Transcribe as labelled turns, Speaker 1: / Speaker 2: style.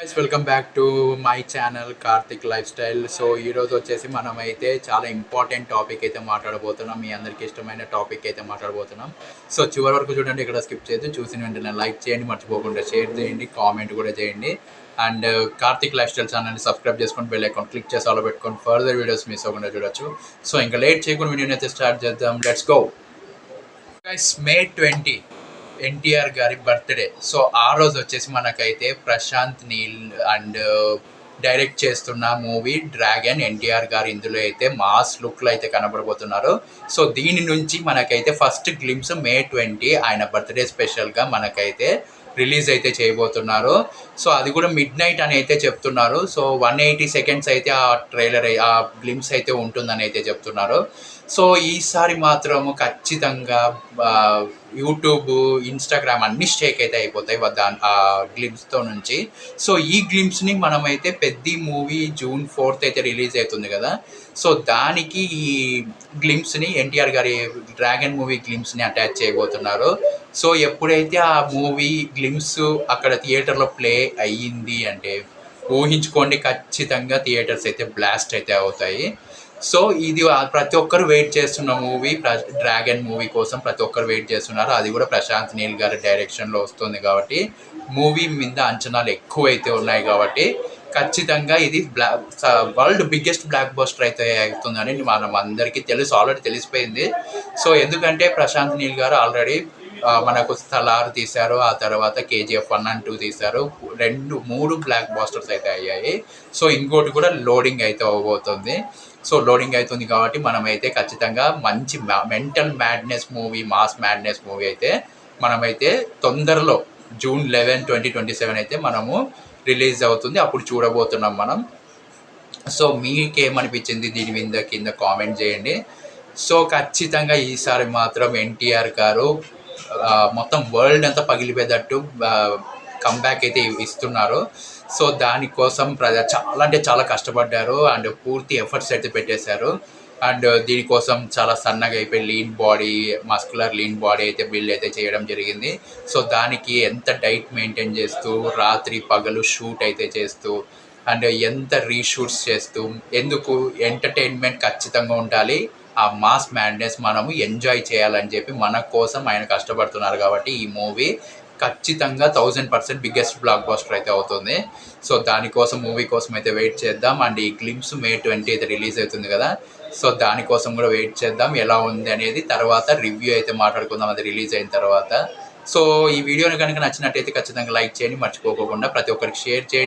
Speaker 1: Guys welcome back to my channel Karthik life style. So ఈరోజు వచ్చేసి మనమైతే చాలా ఇంపార్టెంట్ టాపిక్ అయితే మాట్లాడబోతున్నాం. మీ అందరికీ ఇష్టమైన టాపిక్ అయితే మాట్లాడబోతున్నాం. సో చివరి వరకు చూడండి, ఇక్కడ స్కిప్ చేయొద్దు. చూసిన వెంటనే లైక్ చేయండి, మర్చిపోకుండా షేర్ చేయండి, కామెంట్ కూడా చేయండి. అండ్ కార్తిక్ లైఫ్ స్టైల్ ఛానల్ని సబ్స్క్రైబ్ చేసుకొని బెల్ ఐకాన్ క్లిక్ చేసి ఆలో పెట్టుకొని ఫర్దర్ వీడియోస్ మిస్ అవ్వకుండా చూడొచ్చు. సో ఇంకా లేట్ చేయకుండా వీడియోని అయితే స్టార్ట్ చేద్దాం. Let's go guys. May 20 NTR గారి బర్త్డే. సో ఆ రోజు వచ్చేసి మనకైతే ప్రశాంత్ నీల్ అండ్ డైరెక్ట్ చేస్తున్న మూవీ డ్రాగన్. ఎన్టీఆర్ గారు ఇందులో అయితే మాస్ లుక్లో అయితే కనబడబోతున్నారు. సో దీని నుంచి మనకైతే ఫస్ట్ గ్లిమ్స్ May 20 ఆయన బర్త్డే స్పెషల్గా మనకైతే రిలీజ్ అయితే చేయబోతున్నారు. సో అది కూడా మిడ్ నైట్ అని అయితే చెప్తున్నారు. సో 180 సెకండ్స్ అయితే ఆ ట్రైలర్ ఆ గ్లిమ్స్ అయితే ఉంటుందని అయితే చెప్తున్నారు. సో ఈసారి మాత్రము ఖచ్చితంగా యూట్యూబ్, ఇన్స్టాగ్రామ్ అన్ని స్టేక్ అయితే అయిపోతాయి దాని ఆ గ్లిమ్స్తో నుంచి. సో ఈ గ్లిమ్స్ని మనమైతే పెద్ద మూవీ June 4 అయితే రిలీజ్ అవుతుంది కదా. సో దానికి ఈ గ్లిమ్స్ని ఎన్టీఆర్ గారి డ్రాగన్ మూవీ గ్లిమ్స్ని అటాచ్ చేయబోతున్నారు. సో ఎప్పుడైతే ఆ మూవీ గ్లిమ్స్ అక్కడ థియేటర్లో ప్లే అయ్యింది అంటే ఊహించుకోండి, ఖచ్చితంగా థియేటర్స్ అయితే బ్లాస్ట్ అయితే అవుతాయి. సో ఇది ప్రతి ఒక్కరు వెయిట్ చేస్తున్న మూవీ డ్రాగన్ మూవీ కోసం ప్రతి ఒక్కరు వెయిట్ చేస్తున్నారు. అది కూడా ప్రశాంత్ నీల్ గారి డైరెక్షన్లో వస్తుంది కాబట్టి మూవీ మీద అంచనాలు ఎక్కువైతే ఉన్నాయి కాబట్టి ఖచ్చితంగా ఇది వరల్డ్ బిగ్గెస్ట్ బ్లాక్ బస్టర్ అయితే అవుతుందని మనం అందరికీ ఆల్రెడీ తెలిసిపోయింది. సో ఎందుకంటే ప్రశాంత్ నీల్ గారు ఆల్రెడీ మనకు స్థలార్ తీశారు, ఆ తర్వాత KGF 1 and 2 తీశారు. 3 బ్లాక్ బాస్టర్స్ అయితే అయ్యాయి. సో ఇంకోటి కూడా లోడింగ్ అయితే అవ్వబోతుంది. సో లోడింగ్ అవుతుంది కాబట్టి మనమైతే ఖచ్చితంగా మంచి mental madness movie, mass madness movie అయితే మనమైతే తొందరలో June 11, 2027 అయితే మనము రిలీజ్ అవుతుంది. అప్పుడు చూడబోతున్నాం మనం. సో మీకేమనిపించింది దీని మీద కింద కామెంట్ చేయండి. సో ఖచ్చితంగా ఈసారి మాత్రం ఎన్టీఆర్ గారు మొత్తం వరల్డ్ అంతా పగిలిపోయేటట్టు కంబ్యాక్ అయితే ఇస్తున్నారు. సో దానికోసం చాలా అంటే చాలా కష్టపడ్డారు అండ్ పూర్తి ఎఫర్ట్స్ అయితే పెట్టేశారు. అండ్ దీనికోసం చాలా సన్నగా అయిపోయి lean body, muscular lean body అయితే బిల్డ్ అయితే చేయడం జరిగింది. సో దానికి ఎంత డైట్ మెయింటైన్ చేస్తూ రాత్రి పగలు షూట్ అయితే చేస్తూ అండ్ ఎంత రీషూట్స్ చేస్తూ, ఎందుకు ఎంటర్టైన్మెంట్ ఖచ్చితంగా ఉండాలి, ఆ మాస్ మ్యాడ్నెస్ మనము ఎంజాయ్ చేయాలని చెప్పి మన కోసం ఆయన కష్టపడుతున్నారు కాబట్టి ఈ మూవీ ఖచ్చితంగా 1000% బిగ్గెస్ట్ బ్లాక్ బస్టర్ అయితే అవుతుంది. సో దానికోసం మూవీ కోసం అయితే వెయిట్ చేద్దాం. అండ్ ఈ గ్లిమ్స్ May 20 అయితే రిలీజ్ అవుతుంది కదా. సో దానికోసం కూడా వెయిట్ చేద్దాం. ఎలా ఉంది అనేది తర్వాత రివ్యూ అయితే మాట్లాడుకుందాం అది రిలీజ్ అయిన తర్వాత. సో ఈ వీడియోని కనుక నచ్చినట్టయితే ఖచ్చితంగా లైక్ చేయండి, మర్చిపోకుండా ప్రతి ఒక్కరికి షేర్ చేయండి.